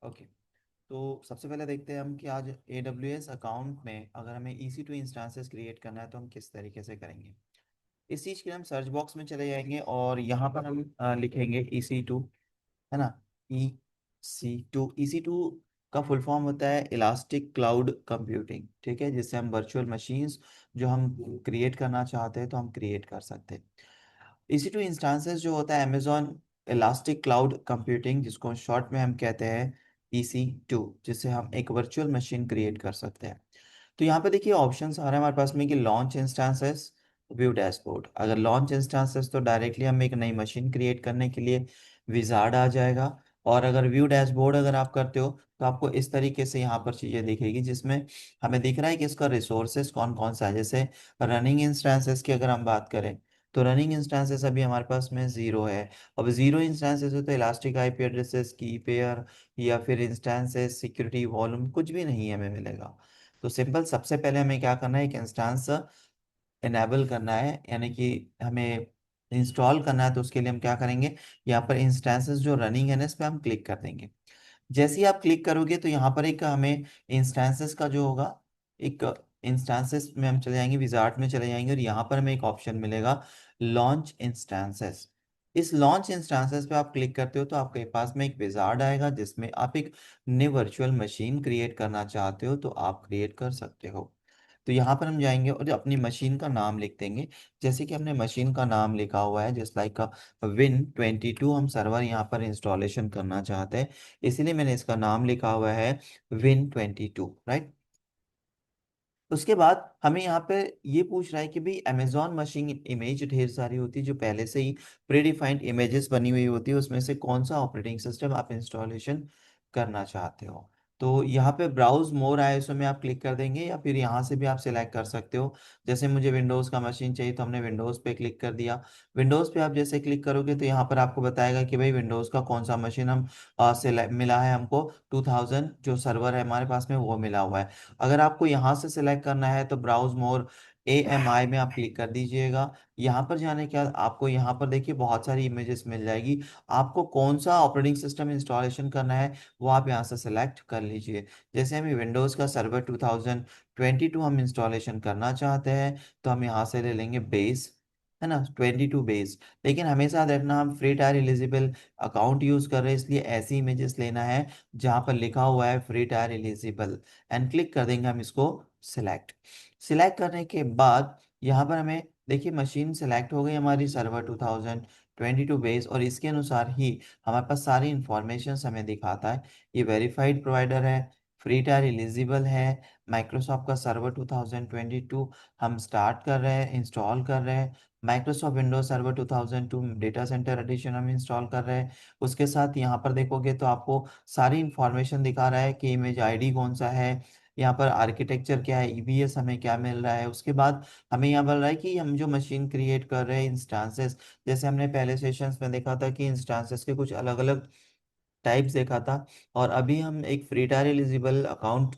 Okay. तो सबसे पहले देखते हैं हम कि आज AWS अकाउंट में अगर हमें EC2 इंस्टेंसेस क्रिएट करना है तो हम किस तरीके से करेंगे। इस चीज़ के लिए हम सर्च बॉक्स में चले जाएंगे और यहाँ पर हम लिखेंगे EC2, है ना। EC2 का फुल फॉर्म होता है इलास्टिक क्लाउड कंप्यूटिंग, ठीक है, जिससे हम वर्चुअल मशीन्स जो हम क्रिएट करना चाहते हैं तो हम क्रिएट कर सकते हैं। EC2 इंस्टेंसेस जो होता है अमेजॉन इलास्टिक क्लाउड कंप्यूटिंग, जिसको शॉर्ट में हम कहते हैं EC2, जिससे हम एक वर्चुअल मशीन क्रिएट कर सकते हैं। तो यहाँ पे देखिए ऑप्शंस आ रहे हैं हमारे पास में कि लॉन्च इंस्टेंसेस, व्यू डैशबोर्ड। अगर लॉन्च इंस्टेंसेस तो डायरेक्टली हम एक नई मशीन क्रिएट करने के लिए विजार्ड आ जाएगा। और अगर व्यू डैशबोर्ड अगर आप करते हो तो आपको इस तरीके से यहाँ पर चीज़ें दिखेगी, जिसमें हमें दिख रहा है कि इसका रिसोर्सेस कौन कौन सा है। जैसे रनिंग इंस्टेंसेस की अगर हम बात करें तो रनिंग इंस्टेंसेस अभी हमारे पास में ज़ीरो है। अब ज़ीरो इंस्टेंसेस हो तो इलास्टिक आईपी एड्रेसेस की पेयर या फिर इंस्टेंसेस सिक्योरिटी वॉल्यूम कुछ भी नहीं हमें मिलेगा। तो सिंपल सबसे पहले हमें क्या करना है, एक इंस्टेंस इनेबल करना है, यानी कि हमें इंस्टॉल करना है। तो उसके लिए हम क्या करेंगे, यहाँ पर इंस्टेंसेस जो रनिंग है ना इस पर हम क्लिक कर देंगे। जैसे ही आप क्लिक करोगे तो यहाँ पर एक हमें इंस्टेंसेस का जो होगा, एक इंस्टेंसेस में हम चले जाएंगे, विजार्ड में चले जाएंगे और यहाँ पर हमें एक ऑप्शन मिलेगा लॉन्च इंस्टेंसेस। इस लॉन्च इंस्टेंसेस पे आप क्लिक करते हो तो आपके पास में एक विजार्ड आएगा, जिसमें आप एक न्यू वर्चुअल मशीन क्रिएट करना चाहते हो तो आप क्रिएट कर सकते हो। तो यहाँ पर हम जाएंगे और अपनी मशीन का नाम लिख देंगे। जैसे कि हमने मशीन का नाम लिखा हुआ है जस्ट लाइक Win22, हम सर्वर यहाँ पर इंस्टॉलेशन करना चाहते हैं, इसीलिए मैंने इसका नाम लिखा हुआ है Win22, राइट। उसके बाद हमें यहाँ पे ये पूछ रहा है कि भाई अमेजॉन मशीन इमेज ढेर सारी होती है जो पहले से ही प्री डिफाइंड इमेजेस बनी हुई होती है, उसमें से कौन सा ऑपरेटिंग सिस्टम आप इंस्टॉलेशन करना चाहते हो। तो यहाँ पे ब्राउज मोर आईएसओ में आप क्लिक कर देंगे या फिर यहाँ से भी आप सिलेक्ट कर सकते हो। जैसे मुझे विंडोज़ का मशीन चाहिए तो हमने विंडोज़ पे क्लिक कर दिया। विंडोज़ पे आप जैसे क्लिक करोगे तो यहाँ पर आपको बताएगा कि भाई विंडोज़ का कौन सा मशीन हम सेलेक्ट मिला है हमको। 2000 जो सर्वर है हमारे पास में वो मिला हुआ है। अगर आपको यहाँ से सिलेक्ट करना है तो ब्राउज मोर AMI में आप क्लिक कर दीजिएगा। यहाँ पर जाने के बाद आपको यहाँ पर देखिए बहुत सारी इमेजेस मिल जाएगी। आपको कौन सा ऑपरेटिंग सिस्टम इंस्टॉलेशन करना है वो आप यहाँ से सिलेक्ट कर लीजिए। जैसे हमें विंडोज़ का सर्वर 2022 हम इंस्टॉलेशन करना चाहते हैं तो हम यहाँ से ले लेंगे बेस, है ना, 22 बेस। लेकिन हमेशा रखना हम free tyre eligible account use कर रहे हैं, इसलिए ऐसी इमेजेस लेना है जहाँ पर लिखा हुआ है free tyre eligible. And click कर देंगे हम इसको सिलेक्ट। सिलेक्ट करने के बाद यहाँ पर हमें देखिए मशीन सिलेक्ट हो गई हमारी सर्वर 2022 बेस, और इसके अनुसार ही हमारे पास सारी इंफॉर्मेशन हमें दिखाता है। ये वेरीफाइड प्रोवाइडर है, फ्री टायर एलिजिबल है, माइक्रोसॉफ्ट का सर्वर 2022 हम स्टार्ट कर रहे हैं, इंस्टॉल कर रहे हैं। Microsoft Windows server 2002 data centre edition हम इंस्टॉल कर रहे हैं। उसके साथ यहाँ पर देखोगे तो आपको सारी इंफॉर्मेशन दिखा रहा है कि इमेज आईडी कौन सा है, यहाँ पर आर्किटेक्चर क्या है, EBS हमें क्या मिल रहा है। उसके बाद हमें यहाँ बोल रहा है कि हम जो मशीन क्रिएट कर रहे हैं इंस्टांसेस, जैसे हमने पहले सेशंस में देखा था कि इंस्टांसेस के कुछ अलग अलग टाइप्स देखा था, और अभी हम एक free tyre eligible account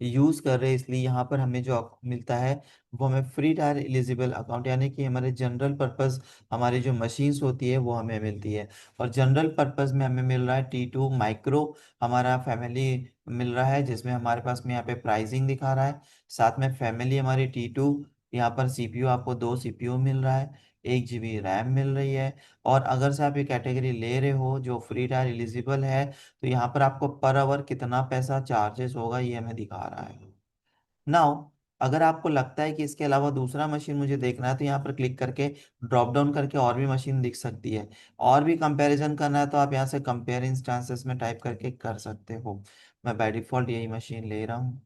use कर रहे हैं, इसलिए यहाँ पर हमें जो मिलता है वो हमें फ्री टायर एलिजिबल अकाउंट, यानी कि हमारे जनरल पर्पस हमारी जो मशीन्स होती है वो हमें मिलती है। और जनरल पर्पस में हमें मिल रहा है T2 माइक्रो, हमारा फैमिली मिल रहा है, जिसमें हमारे पास में यहाँ पे प्राइसिंग दिखा रहा है। साथ में फैमिली हमारी T2, यहाँ पर CPU आपको 2 CPU मिल रहा है, 1 GB रैम मिल रही है। और अगर से आप ये कैटेगरी ले रहे हो जो फ्री टायर एलिजिबल है तो यहाँ पर आपको पर आवर कितना पैसा चार्जेस होगा ये हमें दिखा रहा है। नाउ अगर आपको लगता है कि इसके अलावा दूसरा मशीन मुझे देखना है तो यहाँ पर क्लिक करके ड्रॉप डाउन करके और भी मशीन दिख सकती है। और भी कंपैरिजन करना है तो आप यहाँ से कंपेयर इंस्टांसेस में टाइप करके कर सकते हो। मैं बाय डिफॉल्ट यही मशीन ले रहा हूँ।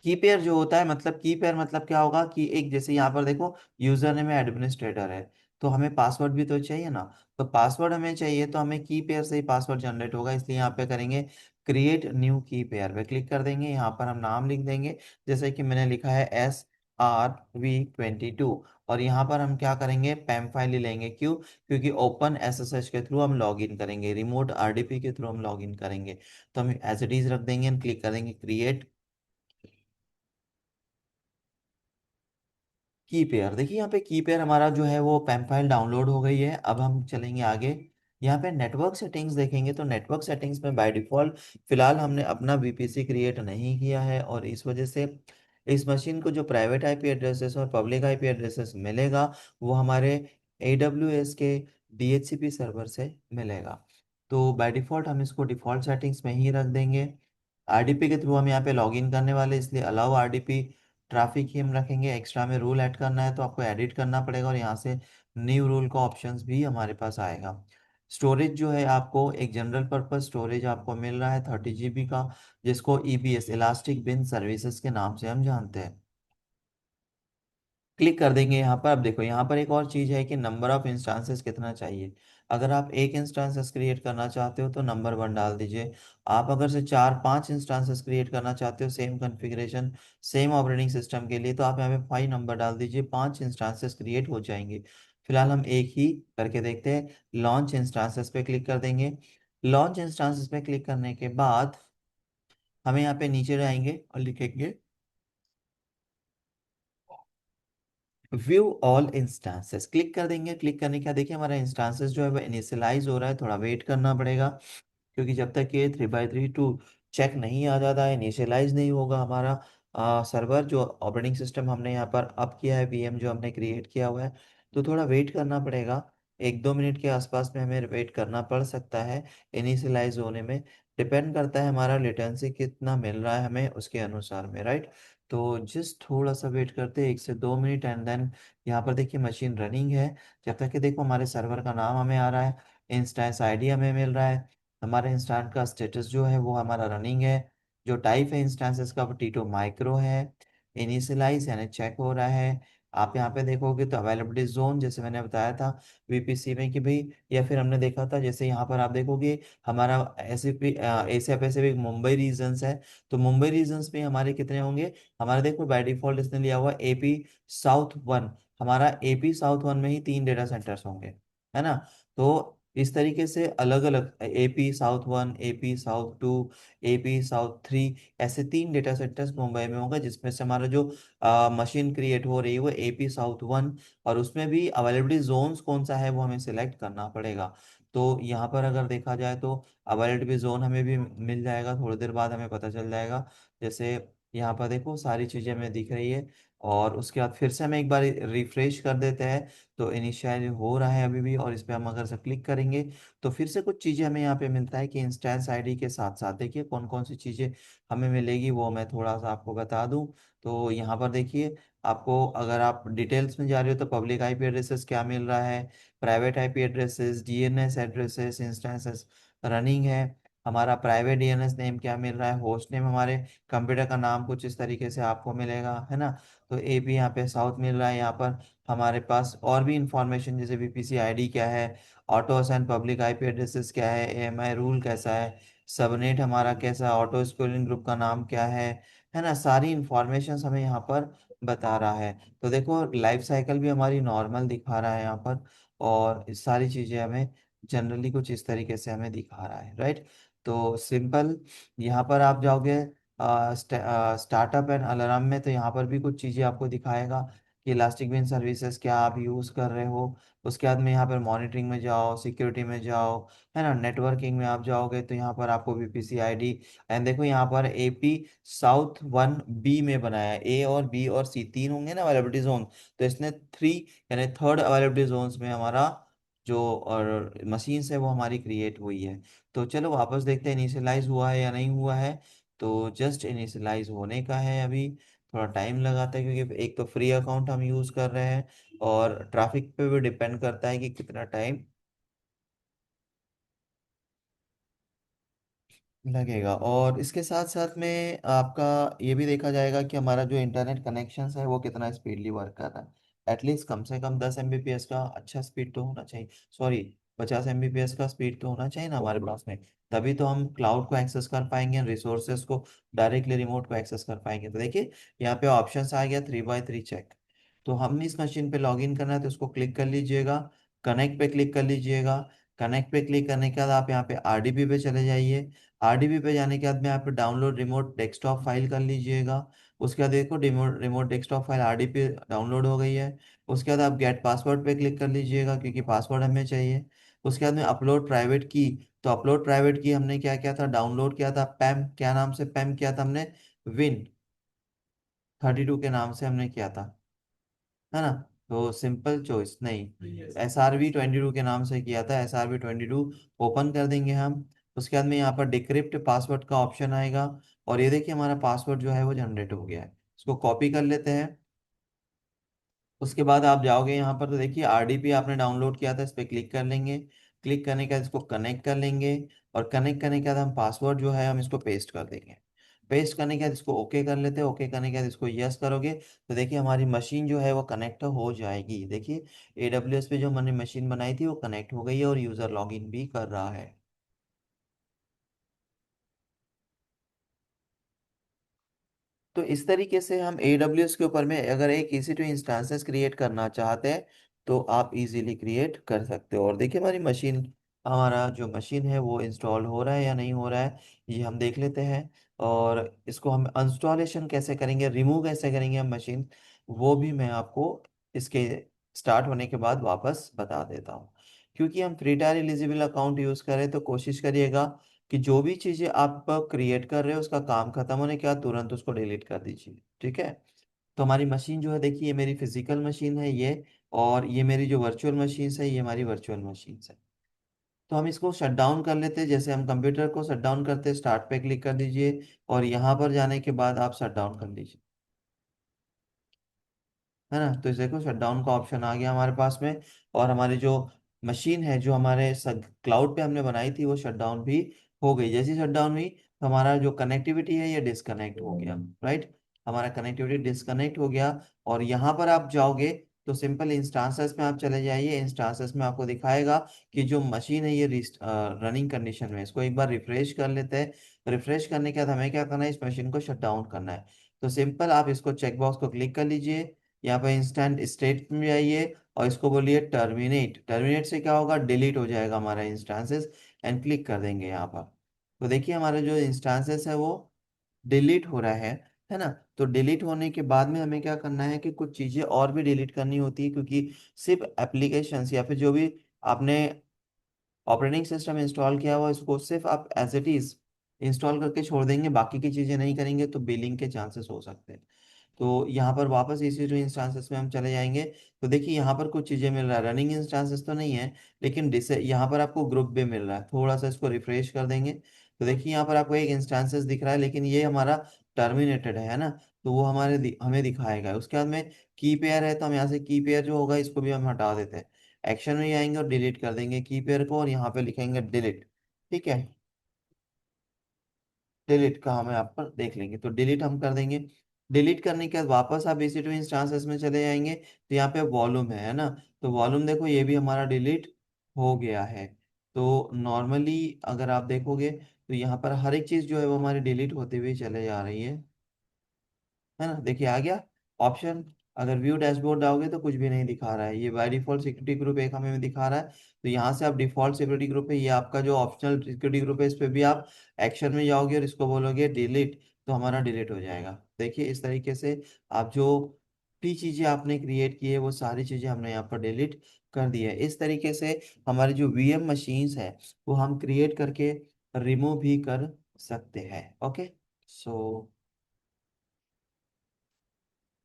की पेयर जो होता है, मतलब की पेयर मतलब क्या होगा कि एक जैसे यहाँ पर देखो यूजर नेम एडमिनिस्ट्रेटर है, तो हमें पासवर्ड भी तो चाहिए ना। तो पासवर्ड हमें चाहिए तो हमें की पेयर से ही पासवर्ड जनरेट होगा, इसलिए यहाँ पे करेंगे क्रिएट न्यू की पेयर पे क्लिक कर देंगे। यहाँ पर हम नाम लिख देंगे जैसे कि मैंने लिखा है SRV22। और यहाँ पर हम क्या करेंगे, पैम फाइल ही लेंगे, क्यों, क्योंकि ओपन SSH के थ्रू हम लॉग इन करेंगे, रिमोट RDP के थ्रू हम लॉग इन करेंगे। तो हम एज इट इज रख देंगे, क्लिक कर देंगे क्रिएट की पेयर। देखिए यहाँ पे की पेयर हमारा जो है वो पैम फाइल डाउनलोड हो गई है। अब हम चलेंगे आगे। यहाँ पे नेटवर्क सेटिंग्स देखेंगे तो नेटवर्क सेटिंग्स में बाय डिफॉल्ट फिलहाल हमने अपना वीपीसी क्रिएट नहीं किया है, और इस वजह से इस मशीन को जो प्राइवेट आईपी एड्रेसेस और पब्लिक आईपी एड्रेसेस मिलेगा वो हमारे AWS के DHCP सर्वर से मिलेगा। तो बाय डिफॉल्ट हम इसको डिफॉल्ट सेटिंग्स में ही रख देंगे। आरडीपी के थ्रू हम यहाँ पे लॉगिन करने वाले, इसलिए अलाउ आरडीपी ट्रैफिक ही हम रखेंगे। एक्स्ट्रा में रूल ऐड करना है तो आपको एडिट करना पड़ेगा, और यहाँ से न्यू रूल का ऑप्शंस भी हमारे पास आएगा। स्टोरेज जो है आपको एक जनरल पर्पस स्टोरेज आपको मिल रहा है 30 GB का, जिसको EBS इलास्टिक बिन सर्विसेज के नाम से हम जानते हैं। क्लिक कर देंगे यहाँ पर। अब देखो यहाँ पर एक और चीज़ है कि नंबर ऑफ इंस्टांसेस कितना चाहिए। अगर आप एक इंस्टांसेस क्रिएट करना चाहते हो तो नंबर 1 डाल दीजिए। आप अगर से 4-5 इंस्टांसेस क्रिएट करना चाहते हो same configuration same operating system के लिए, तो आप यहाँ पे 5 नंबर डाल दीजिए, 5 इंस्टांसेस क्रिएट हो जाएंगे। फिलहाल हम एक ही करके देखते हैं। लॉन्च इंस्टांसेस पे क्लिक कर देंगे। लॉन्च इंस्टांसेस पे क्लिक करने के बाद हमें यहाँ पे नीचे जाएंगे और लिखेंगे व्यू ऑल इंस्टांसेस, क्लिक कर देंगे। क्लिक करने के बाद देखिए हमारा इंस्टांसेस जो है वो इनिशियलाइज हो रहा है, थोड़ा वेट करना पड़ेगा, क्योंकि जब तक ये 3x3 चेक नहीं आ जाता है, इनिशियलाइज नहीं होगा हमारा सर्वर जो ऑपरेटिंग सिस्टम हमने यहाँ पर अप किया है, VM जो हमने क्रिएट किया हुआ है, तो थोड़ा वेट करना पड़ेगा। 1-2 मिनट के आसपास में हमें वेट करना पड़ सकता है इनिशियलाइज होने में। डिपेंड करता है हमारा लेटेंसी कितना मिल रहा है हमें उसके अनुसार में, राइट। तो जस्ट थोड़ा सा वेट करते हैं 1 से 2 मिनट, एंड देन यहाँ पर देखिए मशीन रनिंग है। जब तक कि देखो हमारे सर्वर का नाम हमें आ रहा है, इंस्टेंस आईडी हमें मिल रहा है, हमारे इंस्टेंस का स्टेटस जो है वो हमारा रनिंग है, जो टाइप है इंस्टेंसेस का वो T2 माइक्रो है, इनिशियलाइज यानी चेक हो रहा है। आप यहाँ पे देखोगे तो अवेलेबिलिटी जोन जैसे मैंने बताया था VPC में कि भाई, या फिर हमने देखा था जैसे यहाँ पर आप देखोगे हमारा एशिया पैसिफिक मुंबई रीजन्स है, तो मुंबई रीजन्स में हमारे कितने होंगे। हमारे देखो बाय डिफॉल्ट इसने लिया हुआ AP South 1, हमारा AP South 1 में ही 3 डेटा सेंटर्स होंगे, है ना। तो इस तरीके से अलग अलग AP South 1, AP South 2, AP South 3, ऐसे 3 डेटा सेंटर्स मुंबई में होंगे, जिसमें से हमारा जो मशीन क्रिएट हो रही है वो AP South 1, और उसमें भी अवेलेबिलिटी जोन्स कौन सा है वो हमें सिलेक्ट करना पड़ेगा। तो यहाँ पर अगर देखा जाए तो अवेलेबिलिटी जोन हमें भी मिल जाएगा, थोड़ी देर बाद हमें पता चल जाएगा। जैसे यहाँ पर देखो सारी चीज़ें हमें दिख रही है, और उसके बाद फिर से हम एक बार रिफ्रेश कर देते हैं, तो इनिशियल हो रहा है अभी भी, और इस पर हम अगर से क्लिक करेंगे तो फिर से कुछ चीज़ें हमें यहाँ पे मिलता है कि इंस्टेंस आईडी के साथ साथ देखिए कौन कौन सी चीज़ें हमें मिलेगी, वो मैं थोड़ा सा आपको बता दूं। तो यहाँ पर देखिए आपको अगर आप डिटेल्स में जा रहे हो तो पब्लिक आईपी एड्रेसेस क्या मिल रहा है, private IP addresses, DNS addresses, instances running है, हमारा प्राइवेट DNS नेम क्या मिल रहा है, होस्ट नेम हमारे कंप्यूटर का नाम कुछ इस तरीके से आपको मिलेगा, है ना। तो AP यहाँ पे साउथ मिल रहा है। यहाँ पर हमारे पास और भी इंफॉर्मेशन जैसे VPC आईडी क्या है, auto assign public IP addresses क्या है, AMI रूल कैसा है, सबनेट हमारा कैसा है, ऑटो स्केलिंग ग्रुप का नाम क्या है ना। सारी इंफॉर्मेशन हमें यहाँ पर बता रहा है। तो देखो लाइफ साइकिल भी हमारी नॉर्मल दिखा रहा है यहाँ पर, और इस सारी चीज़ें हमें जनरली कुछ इस तरीके से हमें दिखा रहा है, राइट। तो सिंपल यहाँ पर आप जाओगे स्टार्टअप एंड अलार्म में, तो यहाँ पर भी कुछ चीज़ें आपको दिखाएगा कि इलास्टिक बिन सर्विसेज क्या आप यूज़ कर रहे हो। उसके बाद में यहाँ पर मॉनिटरिंग में जाओ, सिक्योरिटी में जाओ, है ना, नेटवर्किंग में आप जाओगे तो यहाँ पर आपको VPC आईडी, एंड देखो यहाँ पर AP South 1B में बनाया है। A और B और C तीन होंगे ना अवेलेबिलिटी जोन, तो इसने 3 यानी थर्ड अवेलेबिलिटी जोन्स में हमारा जो और मशीन्स है वो हमारी क्रिएट हुई है। तो चलो वापस देखते हैं इनिशियलाइज हुआ है या नहीं हुआ है। तो जस्ट इनिशियलाइज होने का है अभी, थोड़ा टाइम लगाता है क्योंकि एक तो फ्री अकाउंट हम यूज़ कर रहे हैं, और ट्रैफिक पे भी डिपेंड करता है कि कितना टाइम लगेगा। और इसके साथ साथ में आपका ये भी देखा जाएगा कि हमारा जो इंटरनेट कनेक्शन है वो कितना स्पीडली वर्क कर रहा है। एटलीस्ट कम से कम 10 Mbps का अच्छा स्पीड तो होना चाहिए, सॉरी 50 Mbps का स्पीड तो होना चाहिए ना हमारे पास में, तभी तो हम क्लाउड को एक्सेस कर पाएंगे, रिसोर्सेज को डायरेक्टली रिमोट को एक्सेस कर पाएंगे। तो देखिए यहाँ पे ऑप्शन आ गया 3x3 चेक। तो हमने इस मशीन पे लॉग इन करना है तो उसको क्लिक कर लीजिएगा, कनेक्ट पे क्लिक कर लीजिएगा। कनेक्ट पे क्लिक करने के बाद आप यहाँ पे RDP पे चले जाइए। RDP पे जाने के बाद में आप डाउनलोड रिमोट डेस्कटॉप फाइल कर लीजिएगा। उसके बाद देखो remote remote desktop file RDP download हो गई है। उसके बाद आप गेट पासवर्ड पे क्लिक कर लीजिएगा क्योंकि पासवर्ड हमें चाहिए। उसके बाद में अपलोड प्राइवेट की, तो अपलोड प्राइवेट की हमने क्या किया था, डाउनलोड किया था पैम, क्या नाम से पैम किया था हमने, Win32 के नाम से हमने किया था, है ना। तो सिंपल चॉइस नहीं, SRV22 के नाम से किया था, SRV22 ओपन कर देंगे हम। उसके बाद में यहाँ पर डिक्रिप्ट पासवर्ड का ऑप्शन आएगा, और ये देखिए हमारा पासवर्ड जो है वो जनरेट हो गया है। इसको कॉपी कर लेते हैं। उसके बाद आप जाओगे यहाँ पर, तो देखिए RDP आपने डाउनलोड किया था, इस पर क्लिक कर लेंगे। क्लिक करने के बाद इसको कनेक्ट कर लेंगे, और कनेक्ट करने के बाद हम पासवर्ड जो है हम इसको पेस्ट कर देंगे। पेस्ट करने के बाद इसको ओके कर लेते हैं। ओके करने के बाद इसको यस करोगे, तो देखिए हमारी मशीन जो है वो कनेक्ट हो जाएगी। देखिए AWS पे जो हमने मशीन बनाई थी वो कनेक्ट हो गई है, और यूज़र लॉगिन भी कर रहा है। तो इस तरीके से हम AWS के ऊपर में अगर एक EC2 इंस्टेंसेस क्रिएट करना चाहते हैं, तो आप इजीली क्रिएट कर सकते हो। और देखिए हमारी मशीन, हमारा जो मशीन है वो इंस्टॉल हो रहा है या नहीं हो रहा है, ये हम देख लेते हैं। और इसको हम इंस्टॉलेशन कैसे करेंगे, रिमूव कैसे करेंगे हम मशीन, वो भी मैं आपको इसके स्टार्ट होने के बाद वापस बता देता हूँ। क्योंकि हम free tyre eligible account use करें, तो कोशिश करिएगा कि जो भी चीजें आप क्रिएट कर रहे हो उसका काम खत्म होने के बाद तुरंत उसको डिलीट कर दीजिए, ठीक है। तो हमारी मशीन जो है, देखिए ये मेरी फिजिकल मशीन है ये, और ये मेरी जो वर्चुअल मशीन है ये हमारी वर्चुअल मशीन है। तो हम इसको शट डाउन कर लेते हैं, जैसे हम कंप्यूटर को शट डाउन करते हैं, स्टार्ट पे क्लिक कर दीजिए, और यहाँ पर जाने के बाद आप शट डाउन कर लीजिए, है ना। तो इस देखो शट डाउन का ऑप्शन आ गया हमारे पास में, और हमारी जो मशीन है जो हमारे क्लाउड पे हमने बनाई थी वो शट डाउन भी हो गई। जैसी शट डाउन हुई तो हमारा जो कनेक्टिविटी है ये डिस्कनेक्ट हो गया, राइट। हमारा कनेक्टिविटी डिस्कनेक्ट हो गया। और यहाँ पर आप जाओगे तो सिंपल इंस्टांसेस में आप चले जाइए। इंस्टांसेस में आपको दिखाएगा कि जो मशीन है ये रनिंग कंडीशन में, इसको एक बार रिफ्रेश कर लेते हैं। रिफ्रेश करने के बाद हमें क्या करना है, इस मशीन को शट डाउन करना है। तो सिंपल आप इसको चेकबॉक्स को क्लिक कर लीजिए, यहाँ पर इंस्टेंट स्टेट में जाइए, और इसको बोलिए टर्मिनेट। टर्मिनेट से क्या होगा, डिलीट हो जाएगा हमारा इंस्टांसेस, एंड क्लिक कर देंगे यहाँ पर। तो देखिए हमारा जो इंस्टांसेस है वो डिलीट हो रहा है ना। तो डिलीट होने के बाद में हमें क्या करना है कि कुछ चीज़ें और भी डिलीट करनी होती है, क्योंकि सिर्फ एप्लीकेशंस या फिर जो भी आपने ऑपरेटिंग सिस्टम इंस्टॉल किया हुआ इसको सिर्फ आप एज इट इज इंस्टॉल करके छोड़ देंगे, बाकी की चीज़ें नहीं करेंगे, तो बिलिंग के चांसेस हो सकते हैं। तो यहाँ पर वापस इसी जो इंस्टांसेस में हम चले जाएंगे, तो देखिए यहाँ पर कुछ चीज़ें मिल रहा है, रनिंग इंस्टांसेस तो नहीं है, लेकिन डिस यहाँ पर आपको ग्रुप भी मिल रहा है। थोड़ा सा इसको रिफ्रेश कर देंगे, तो देखिए यहाँ पर आपको एक इंस्टांसेस दिख रहा है, लेकिन ये हमारा टर्मिनेटेड है ना। तो वो हमें दिखाएगा। उसके बाद में की पेयर है, तो हम यहाँ से की पेयर जो होगा इसको भी हम हटा देते हैं। एक्शन में आएंगे और डिलीट कर देंगे की पेयर को, और यहाँ पे लिखेंगे डिलीट, ठीक है। डिलीट का हमें आप पर देख लेंगे, तो डिलीट हम कर देंगे। डिलीट करने के बाद वापस आप EC2 इंस्टांसेस में चले जाएंगे, तो यहाँ पे वॉल्यूम है ना। तो वॉल्यूम देखो ये भी हमारा डिलीट हो गया है। तो नॉर्मली अगर आप देखोगे तो यहाँ पर हर एक चीज़ जो है वो हमारी डिलीट होती हुई चले जा रही है ना। देखिए आ गया ऑप्शन। अगर व्यू डैशबोर्ड आओगे तो कुछ भी नहीं दिखा रहा है, ये बाय डिफॉल्ट सिक्योरिटी ग्रुप एक हमें दिखा रहा है। तो यहाँ से आप डिफॉल्ट सिक्योरिटी ग्रुप है, ये आपका जो ऑप्शनल सिक्योरिटी ग्रुप है, इस पे भी आप एक्शन में जाओगे और इसको बोलोगे डिलीट, तो हमारा डिलीट हो जाएगा। देखिए इस तरीके से आप जो भी चीज़ें आपने क्रिएट की है वो सारी चीज़ें हमने यहाँ पर डिलीट कर दी है। इस तरीके से हमारी जो VM मशीन्स है वो हम क्रिएट करके रिमूव भी कर सकते हैं। ओके, सो